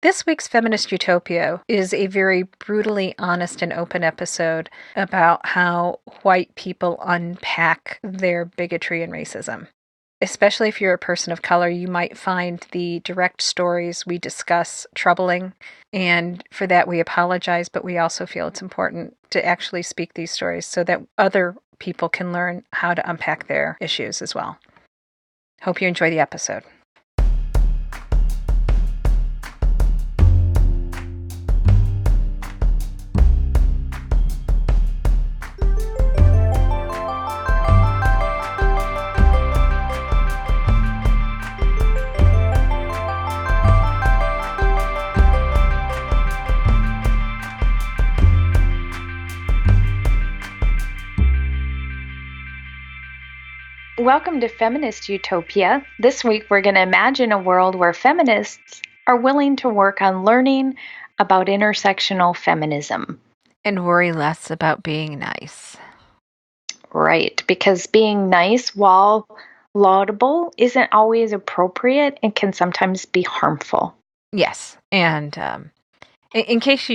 This week's Feminist Utopia is a very brutally honest and open episode about how white people unpack their bigotry and racism. Especially if you're a person of color, you might find the direct stories we discuss troubling, and for that we apologize, but we also feel it's important to actually speak these stories so that other people can learn how to unpack their issues as well. Hope you enjoy the episode. Welcome to Feminist Utopia. This week we're going to imagine a world where feminists are willing to work on learning about intersectional feminism. And worry less about being nice. Right, because being nice, while laudable, isn't always appropriate and can sometimes be harmful. Yes, and in case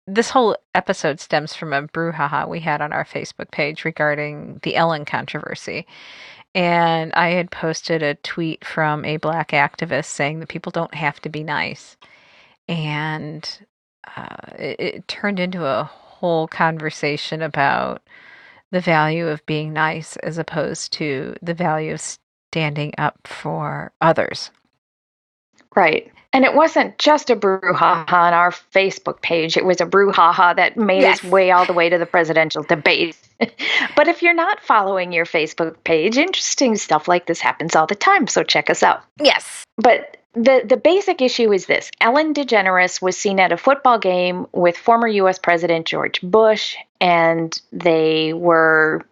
this whole episode stems from a brouhaha we had on our Facebook page regarding the Ellen controversy. And I had posted a tweet from a Black activist saying that people don't have to be nice. And it turned into a whole conversation about the value of being nice as opposed to the value of standing up for others. Right. And it wasn't just a brouhaha on our Facebook page. It was a brouhaha that made its way all the way to the presidential debate. But if you're not following your Facebook page, interesting stuff like this happens all the time. So check us out. Yes. But the basic issue is this. Ellen DeGeneres was seen at a football game with former U.S. President George Bush, and they were,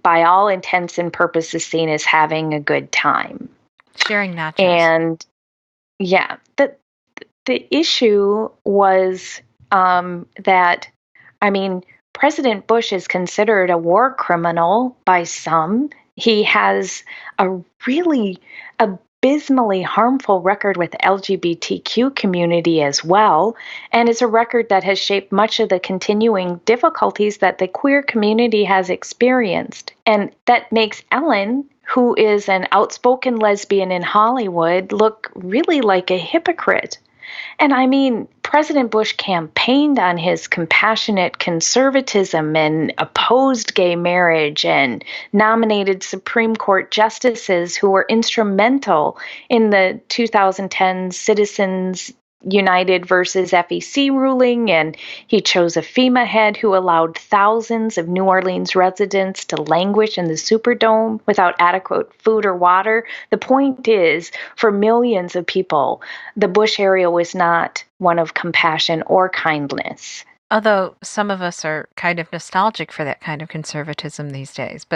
by all intents and purposes seen as having a good time. Sharing nachos. And yeah, the issue was that, President Bush is considered a war criminal by some. He has a really abysmally harmful record with the LGBTQ community as well, and it's a record that has shaped much of the continuing difficulties that the queer community has experienced. And that makes Ellen, who is an outspoken lesbian in Hollywood, look really like a hypocrite. And President Bush campaigned on his compassionate conservatism and opposed gay marriage and nominated Supreme Court justices who were instrumental in the 2010 Citizens United versus FEC ruling, and he chose a FEMA head who allowed thousands of New Orleans residents to languish in the Superdome without adequate food or water. The point is, for millions of people, the Bush area was not one of compassion or kindness. Although some of us are kind of nostalgic for that kind of conservatism these days.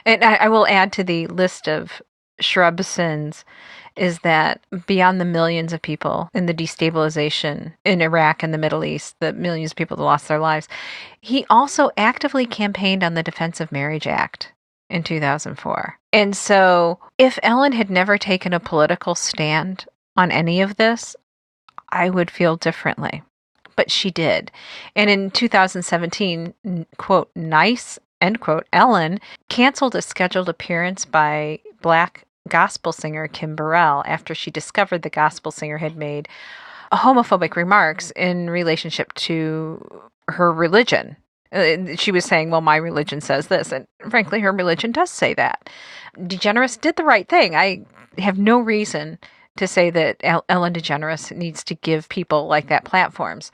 And I will add to the list of shrub sins is that beyond the millions of people in the destabilization in Iraq and the Middle East, the millions of people that lost their lives, he also actively campaigned on the Defense of Marriage Act in 2004. And so if Ellen had never taken a political stand on any of this, I would feel differently. But she did. And in 2017, quote, nice, end quote, Ellen canceled a scheduled appearance by Black gospel singer Kim Burrell after she discovered the gospel singer had made homophobic remarks in relationship to her religion. She was saying, well, my religion says this. And frankly, her religion does say that. DeGeneres did the right thing. I have no reason to say that Ellen DeGeneres needs to give people like that platforms.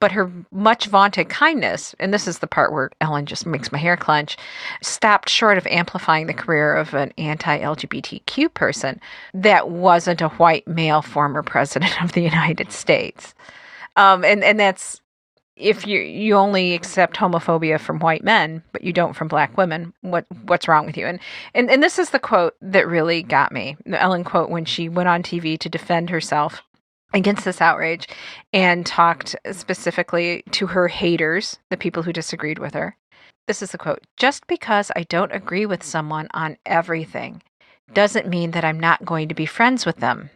But her much vaunted kindness, and this is the part where Ellen just makes my hair clench, stopped short of amplifying the career of an anti-LGBTQ person that wasn't a white male former president of the United States. And that's, if you only accept homophobia from white men, but you don't from Black women, what's wrong with you? And this is the quote that really got me. The Ellen quote when she went on TV to defend herself against this outrage and talked specifically to her haters, the people who disagreed with her. This is the quote. "Just because I don't agree with someone on everything doesn't mean that I'm not going to be friends with them.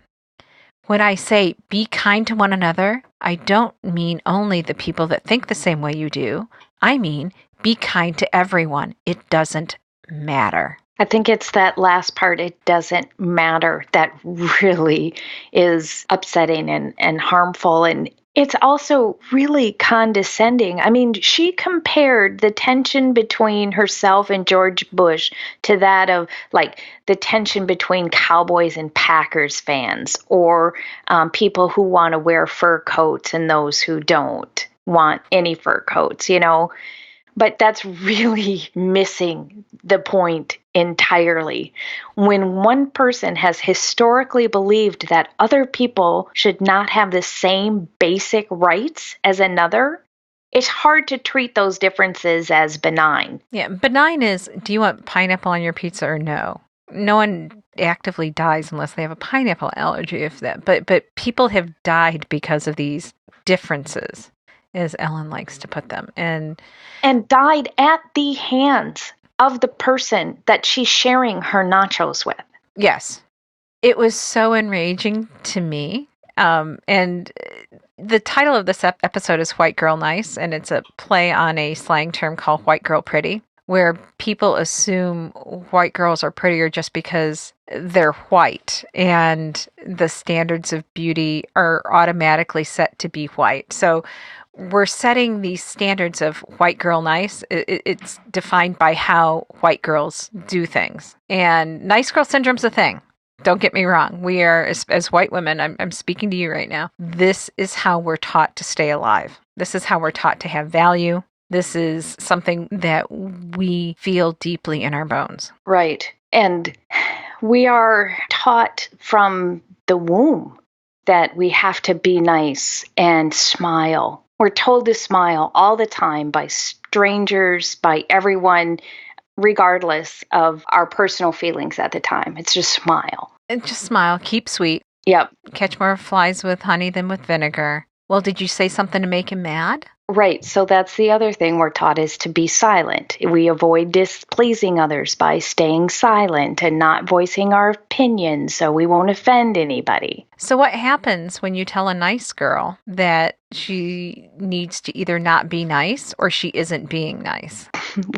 When I say be kind to one another, I don't mean only the people that think the same way you do. I mean, be kind to everyone. It doesn't matter. I think it's that last part, it doesn't matter, that really is upsetting and harmful. And it's also really condescending. I mean, she compared the tension between herself and George Bush to that of like the tension between Cowboys and Packers fans, or people who want to wear fur coats and those who don't want any fur coats, you know. But that's really missing the point entirely. When one person has historically believed that other people should not have the same basic rights as another, it's hard to treat those differences as benign. Yeah, benign is, do you want pineapple on your pizza or no? No one actively dies unless they have a pineapple allergy, if that. But people have died because of these differences, as Ellen likes to put them. And died at the hands of the person that she's sharing her nachos with. yes, it was so enraging to me. And the title of this episode is White Girl Nice, and it's a play on a slang term called White Girl Pretty, where people assume white girls are prettier just because they're white, and the standards of beauty are automatically set to be white. So we're setting these standards of white girl nice. It's defined by how white girls do things. And nice girl syndrome's a thing. Don't get me wrong. We are, as white women, I'm speaking to you right now. This is how we're taught to stay alive. This is how we're taught to have value. This is something that we feel deeply in our bones. Right. And we are taught from the womb that we have to be nice and smile. We're told to smile all the time by strangers, by everyone, regardless of our personal feelings at the time. It's just smile. And just smile, keep sweet. Yep. Catch more flies with honey than with vinegar. Well, did you say something to make him mad? Right. So that's the other thing we're taught, is to be silent. We avoid displeasing others by staying silent and not voicing our opinions so we won't offend anybody. So what happens when you tell a nice girl that she needs to either not be nice or she isn't being nice?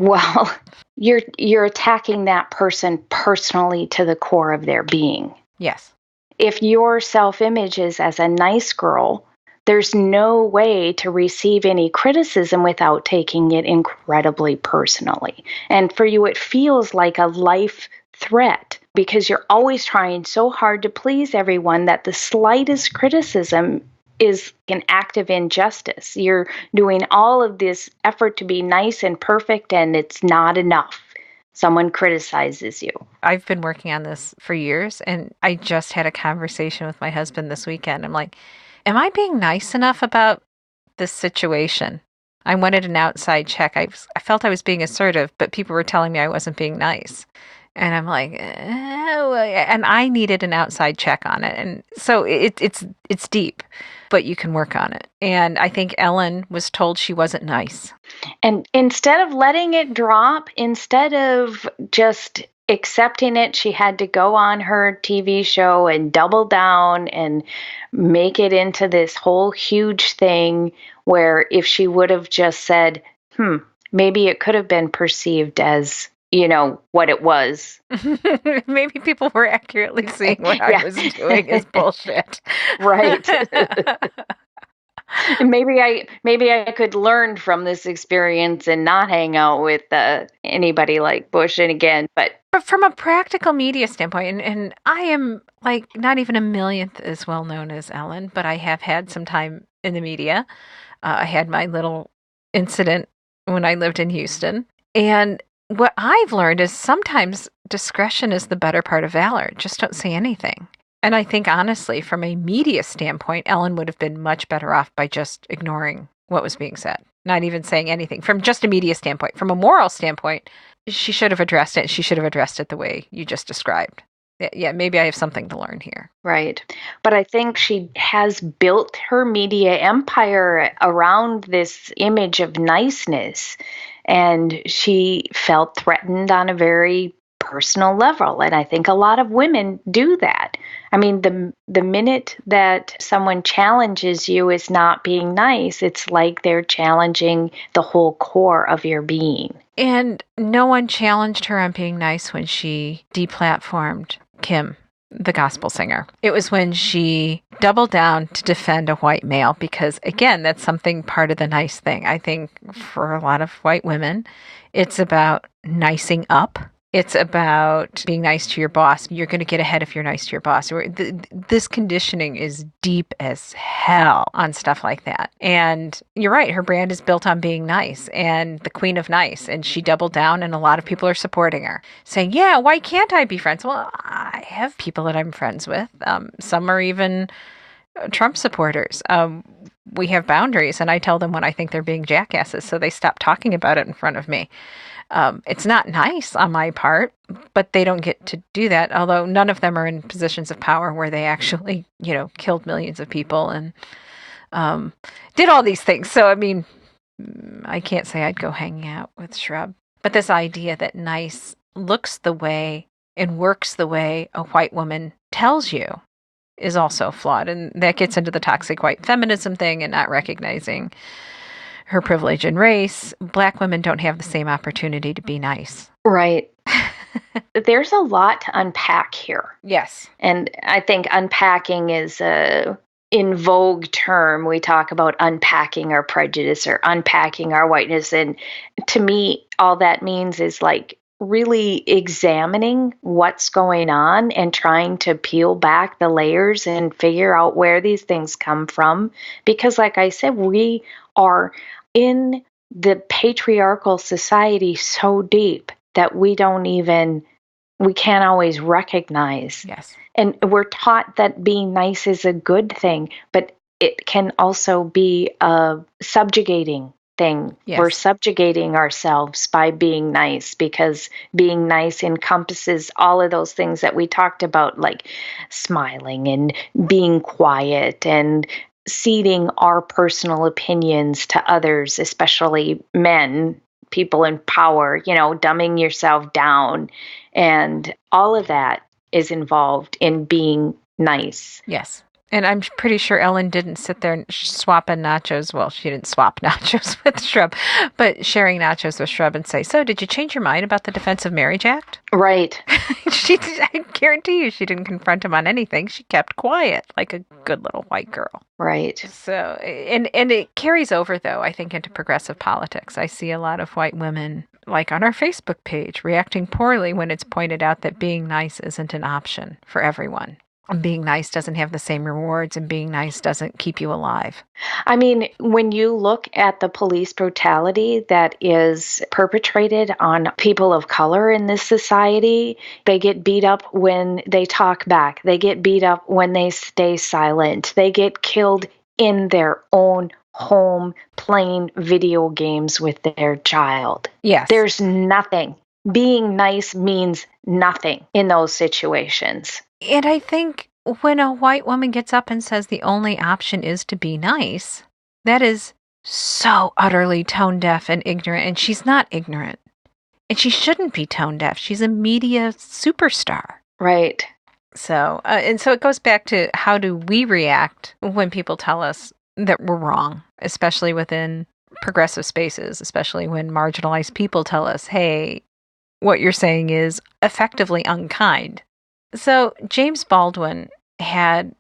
Well, you're attacking that person personally to the core of their being. Yes. If your self-image is as a nice girl, there's no way to receive any criticism without taking it incredibly personally. And for you, it feels like a life threat because you're always trying so hard to please everyone that the slightest criticism is an act of injustice. You're doing all of this effort to be nice and perfect, and it's not enough. Someone criticizes you. I've been working on this for years, and I just had a conversation with my husband this weekend. I'm like, am I being nice enough about this situation? I wanted an outside check. I felt I was being assertive, but people were telling me I wasn't being nice. And I'm like, and I needed an outside check on it. And so it's deep, but you can work on it. And I think Ellen was told she wasn't nice. And instead of letting it drop, instead of just accepting it, she had to go on her TV show and double down and make it into this whole huge thing where if she would have just said, maybe it could have been perceived as, what it was. Maybe people were accurately seeing what I was doing as bullshit. Right. Maybe I could learn from this experience and not hang out with anybody like Bush. And again, but from a practical media standpoint, and I am like not even a millionth as well known as Ellen, but I have had some time in the media. I had my little incident when I lived in Houston. And what I've learned is sometimes discretion is the better part of valor. Just don't say anything. And I think, honestly, from a media standpoint, Ellen would have been much better off by just ignoring what was being said, not even saying anything. From just a media standpoint, from a moral standpoint, she should have addressed it. She should have addressed it the way you just described. Yeah, maybe I have something to learn here. Right. But I think she has built her media empire around this image of niceness. And she felt threatened on a very personal level. And I think a lot of women do that. I mean, the minute that someone challenges you as not being nice, it's like they're challenging the whole core of your being. And no one challenged her on being nice when she deplatformed Kim, the gospel singer. It was when she doubled down to defend a white male because, again, that's something part of the nice thing. I think for a lot of white women, it's about nicing up. It's about being nice to your boss. You're going to get ahead if you're nice to your boss. This conditioning is deep as hell on stuff like that. And you're right. Her brand is built on being nice and the queen of nice. And she doubled down, and a lot of people are supporting her, saying, yeah, why can't I be friends? Well, I have people that I'm friends with. Some are even Trump supporters. We have boundaries, and I tell them when I think they're being jackasses, so they stop talking about it in front of me. It's not nice on my part, but they don't get to do that, although none of them are in positions of power where they actually, killed millions of people and did all these things. So, I mean, I can't say I'd go hanging out with Shrub. But this idea that nice looks the way and works the way a white woman tells you is also flawed. And that gets into the toxic white feminism thing and not recognizing her privilege and race. Black women don't have the same opportunity to be nice. Right. There's a lot to unpack here. Yes. And I think unpacking is a in vogue term. We talk about unpacking our prejudice or unpacking our whiteness. And to me, all that means is like really examining what's going on and trying to peel back the layers and figure out where these things come from. Because like I said, we are in the patriarchal society so deep that we can't always recognize. Yes. And we're taught that being nice is a good thing, but it can also be a subjugating thing. Yes. We're subjugating ourselves by being nice because being nice encompasses all of those things that we talked about, like smiling and being quiet and ceding our personal opinions to others, especially men, people in power, dumbing yourself down. And all of that is involved in being nice. Yes. And I'm pretty sure Ellen didn't sit there and swapping nachos. Well, she didn't swap nachos with Shrub, but sharing nachos with Shrub and say, so did you change your mind about the Defense of Marriage Act? Right. I guarantee you she didn't confront him on anything. She kept quiet like a good little white girl. Right. So, and it carries over, though, I think, into progressive politics. I see a lot of white women, like on our Facebook page, reacting poorly when it's pointed out that being nice isn't an option for everyone. Being nice doesn't have the same rewards, and being nice doesn't keep you alive. I mean, when you look at the police brutality that is perpetrated on people of color in this society, they get beat up when they talk back. They get beat up when they stay silent. They get killed in their own home playing video games with their child. Yes. There's nothing. Being nice means nothing in those situations. And I think when a white woman gets up and says the only option is to be nice, that is so utterly tone deaf and ignorant. And she's not ignorant. And she shouldn't be tone deaf. She's a media superstar. Right. So, and so it goes back to how do we react when people tell us that we're wrong, especially within progressive spaces, especially when marginalized people tell us, hey, what you're saying is effectively unkind. So James Baldwin had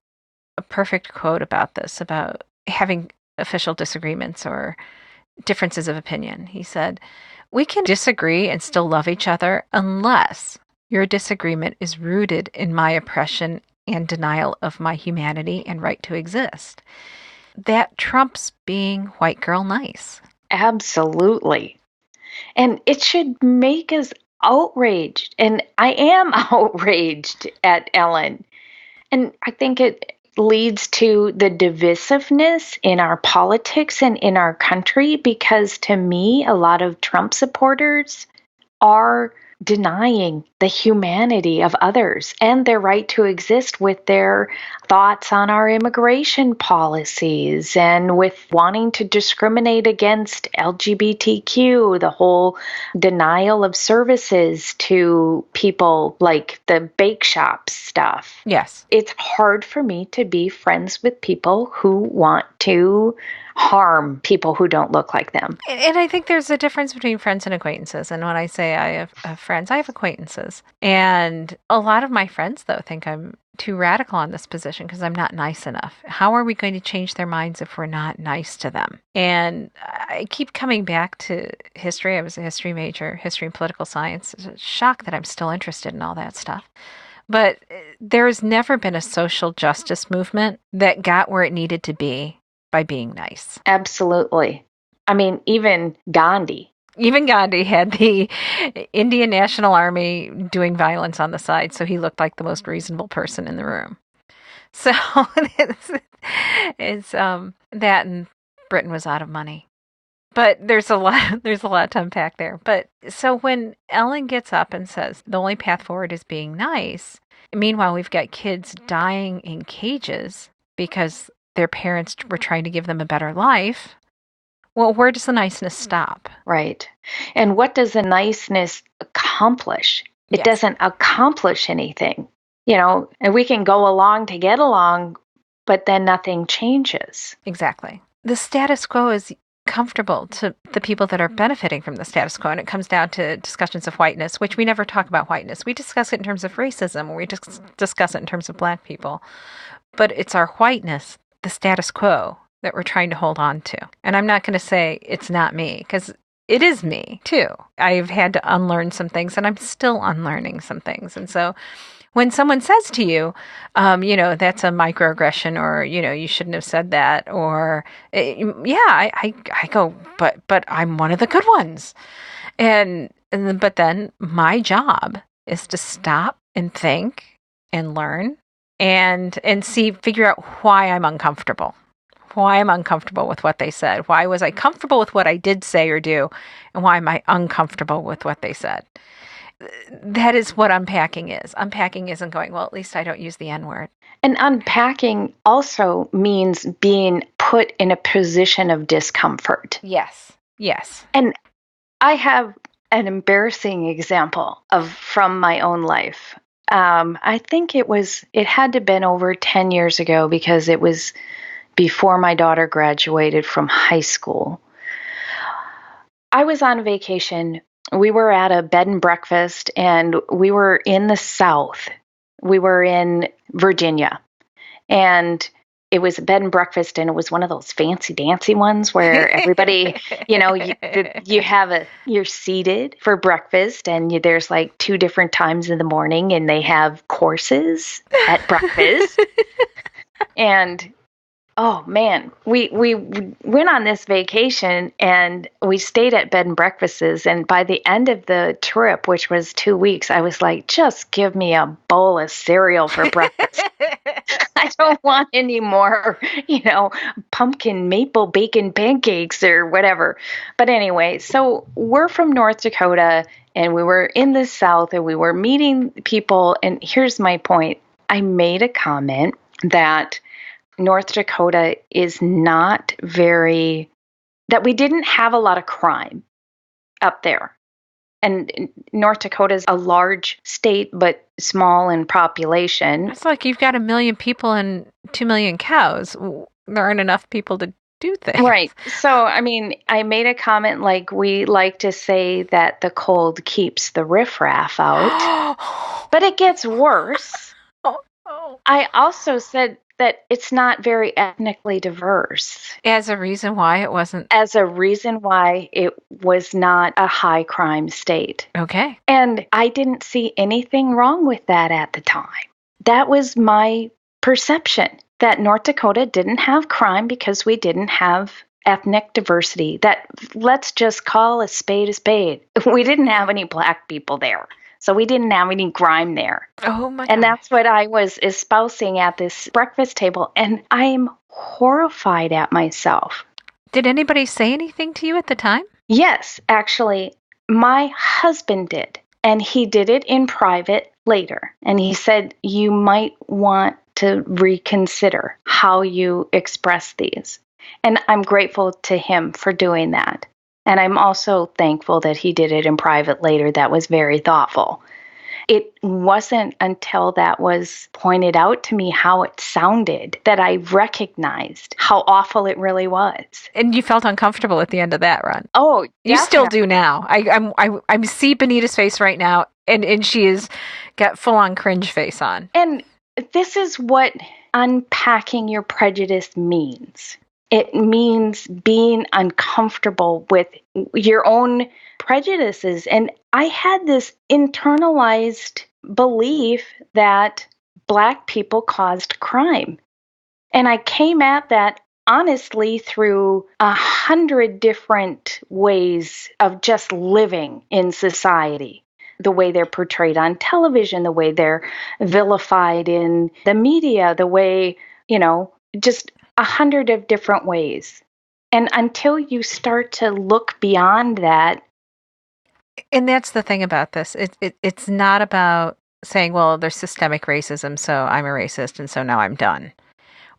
a perfect quote about this, about having official disagreements or differences of opinion. He said, we can disagree and still love each other unless your disagreement is rooted in my oppression and denial of my humanity and right to exist. That trumps being white girl nice. Absolutely. And it should make us outraged. And I am outraged at Ellen. And I think it leads to the divisiveness in our politics and in our country, because to me, a lot of Trump supporters are denying the humanity of others and their right to exist with their thoughts on our immigration policies and with wanting to discriminate against LGBTQ, the whole denial of services to people like the bake shop stuff. Yes. It's hard for me to be friends with people who want to harm people who don't look like them. And I think there's a difference between friends and acquaintances. And when I say I have friends, I have acquaintances. And a lot of my friends, though, think I'm too radical on this position because I'm not nice enough. How are we going to change their minds if we're not nice to them? And I keep coming back to history. I was a history major, history and political science. It's a shock that I'm still interested in all that stuff. But there's never been a social justice movement that got where it needed to be by being nice. Absolutely. I mean, even Gandhi. Even Gandhi had the Indian National Army doing violence on the side, so he looked like the most reasonable person in the room. So it's that, and Britain was out of money. But there's a lot to unpack there. But so when Ellen gets up and says the only path forward is being nice, meanwhile we've got kids dying in cages because their parents were trying to give them a better life. Well, where does the niceness stop? Right. And what does the niceness accomplish? It doesn't accomplish anything. And we can go along to get along, but then nothing changes. Exactly. The status quo is comfortable to the people that are benefiting from the status quo. And it comes down to discussions of whiteness, which we never talk about whiteness. We discuss it in terms of racism, or we discuss it in terms of Black people. But it's our whiteness, the status quo, that we're trying to hold on to. And I'm not going to say it's not me, because it is me too. I've had to unlearn some things, and I'm still unlearning some things. And so when someone says to you, that's a microaggression, or, you shouldn't have said that, or, I go, but I'm one of the good ones. But then my job is to stop and think and learn and figure out why I'm uncomfortable. Why I'm uncomfortable with what they said. Why was I comfortable with what I did say or do? And why am I uncomfortable with what they said? That is what unpacking is. Unpacking isn't going, well, at least I don't use the N-word. And unpacking also means being put in a position of discomfort. Yes. And I have an embarrassing example from my own life. I think it had to have been over 10 years ago, because it was before my daughter graduated from high school. I was on vacation. We were at a bed and breakfast, and we were in the South. We were in Virginia, and it was a bed and breakfast, and it was one of those fancy dancy ones where everybody, you're seated for breakfast, and there's like 2 different times in the morning, and they have courses at breakfast. And oh man, we went on this vacation, and we stayed at bed and breakfasts. And by the end of the trip, which was 2 weeks, I was like, just give me a bowl of cereal for breakfast. I don't want any more, pumpkin maple bacon pancakes or whatever. But anyway, so we're from North Dakota, and we were in the South, and we were meeting people. And here's my point. I made a comment that North Dakota is not that we didn't have a lot of crime up there. And North Dakota is a large state, but small in population. It's like you've got 1 million people and 2 million cows. There aren't enough people to do things. Right. So, I mean, I made a comment like, we like to say that the cold keeps the riffraff out, but it gets worse. I also said that it's not very ethnically diverse. As a reason why it wasn't. As a reason why it was not a high crime state. Okay. And I didn't see anything wrong with that at the time. That was my perception, that North Dakota didn't have crime because we didn't have ethnic diversity. That, let's just call a spade a spade. We didn't have any Black people there. So we didn't have any crime there. Oh my God. And that's what I was espousing at this breakfast table. And I'm horrified at myself. Did anybody say anything to you at the time? Yes, actually, my husband did. And he did it in private later. And he said, you might want to reconsider how you express these. And I'm grateful to him for doing that. And I'm also thankful that he did it in private later. That was very thoughtful. It wasn't until that was pointed out to me how it sounded that I recognized how awful it really was. And you felt uncomfortable at the end of that run. Oh, You still definitely. do now. I see Benita's face right now, and she is got full on cringe face on. And this is what unpacking your prejudice means. It means being uncomfortable with your own prejudices. And I had this internalized belief that Black people caused crime. And I came at that honestly through 100 different ways of just living in society. The way they're portrayed on television, the way they're vilified in the media, the way, just 100 of different ways. And until you start to look beyond that. And that's the thing about this. It's not about saying, well, there's systemic racism, so I'm a racist, and so now I'm done.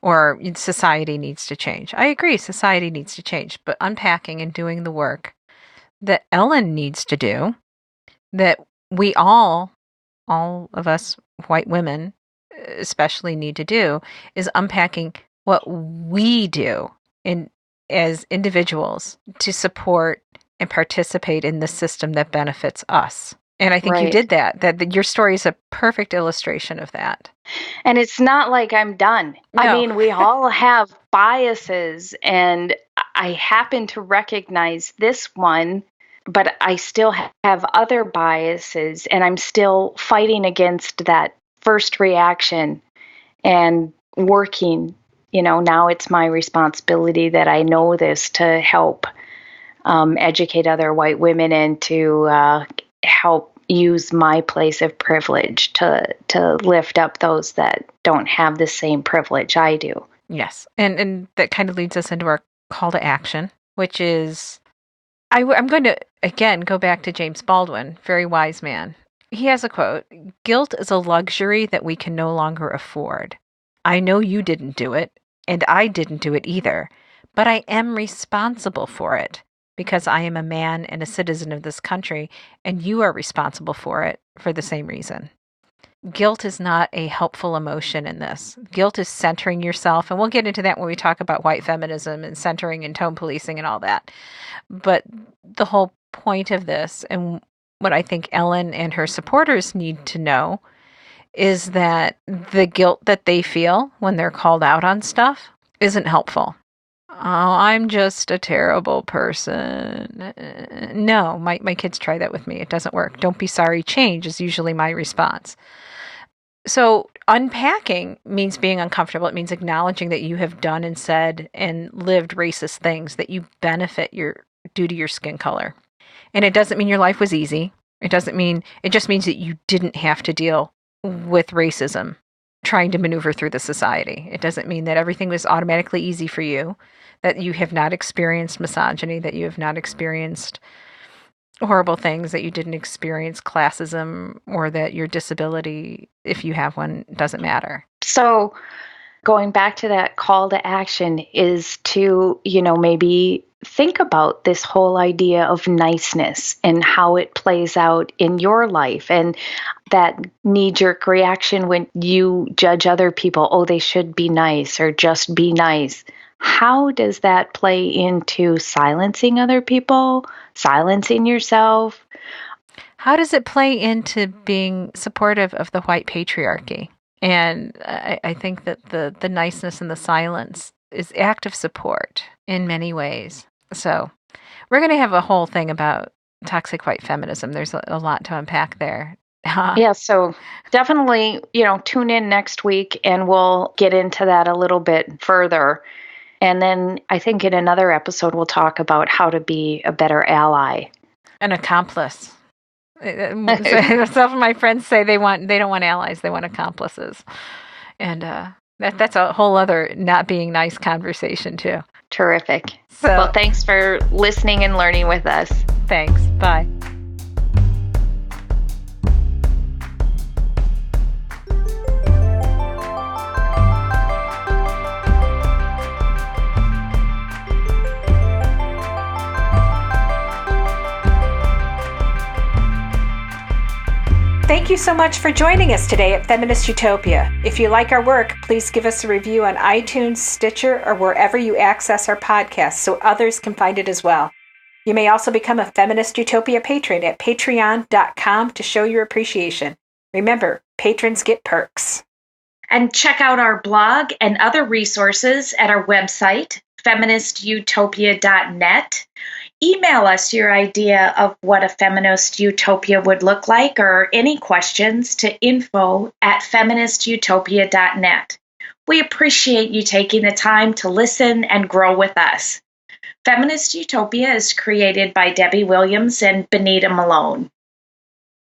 Or society needs to change. I agree, society needs to change. But unpacking and doing the work that Ellen needs to do, that we all of us white women especially need to do, is unpacking what we do as individuals to support and participate in the system that benefits us. And I think you did that. That your story is a perfect illustration of that. And it's not like I'm done. No. I mean, we all have biases, and I happen to recognize this one, but I still have other biases, and I'm still fighting against that first reaction and working. Now it's my responsibility that I know this to help educate other white women and to help use my place of privilege to lift up those that don't have the same privilege I do. Yes. And that kind of leads us into our call to action, which is, I'm going to, again, go back to James Baldwin, very wise man. He has a quote, "Guilt is a luxury that we can no longer afford. I know you didn't do it, and I didn't do it either, but I am responsible for it because I am a man and a citizen of this country, and you are responsible for it for the same reason." Guilt is not a helpful emotion in this. Guilt is centering yourself, and we'll get into that when we talk about white feminism and centering and tone policing and all that. But the whole point of this, and what I think Ellen and her supporters need to know, is that the guilt that they feel when they're called out on stuff isn't helpful. Oh, I'm just a terrible person. No, my kids try that with me. It doesn't work. Don't be sorry, change is usually my response. So unpacking means being uncomfortable. It means acknowledging that you have done and said and lived racist things that you benefit due to your skin color. And it doesn't mean your life was easy. It just means that you didn't have to deal with racism trying to maneuver through the society. It doesn't mean that everything was automatically easy for you, that you have not experienced misogyny, that you have not experienced horrible things, that you didn't experience classism, or that your disability, if you have one, doesn't matter. So going back to that call to action is to, maybe think about this whole idea of niceness and how it plays out in your life, and that knee-jerk reaction when you judge other people, oh, they should be nice or just be nice. How does that play into silencing other people, silencing yourself? How does it play into being supportive of the white patriarchy? And I think that the niceness and the silence is active support in many ways. So we're going to have a whole thing about toxic white feminism. There's a lot to unpack there. Yeah, so definitely, tune in next week and we'll get into that a little bit further. And then I think in another episode, we'll talk about how to be a better ally. An accomplice. Some of my friends say they don't want allies, they want accomplices. And that's a whole other not being nice conversation too. Terrific. So, well, thanks for listening and learning with us. Thanks. Bye. Thank you so much for joining us today at Feminist Utopia. If you like our work, please give us a review on iTunes, Stitcher, or wherever you access our podcasts so others can find it as well. You may also become a Feminist Utopia patron at patreon.com to show your appreciation. Remember, patrons get perks. And check out our blog and other resources at our website, feministutopia.net. Email us your idea of what a feminist utopia would look like or any questions to info@feministutopia.net. We appreciate you taking the time to listen and grow with us. Feminist Utopia is created by Debbie Williams and Benita Malone.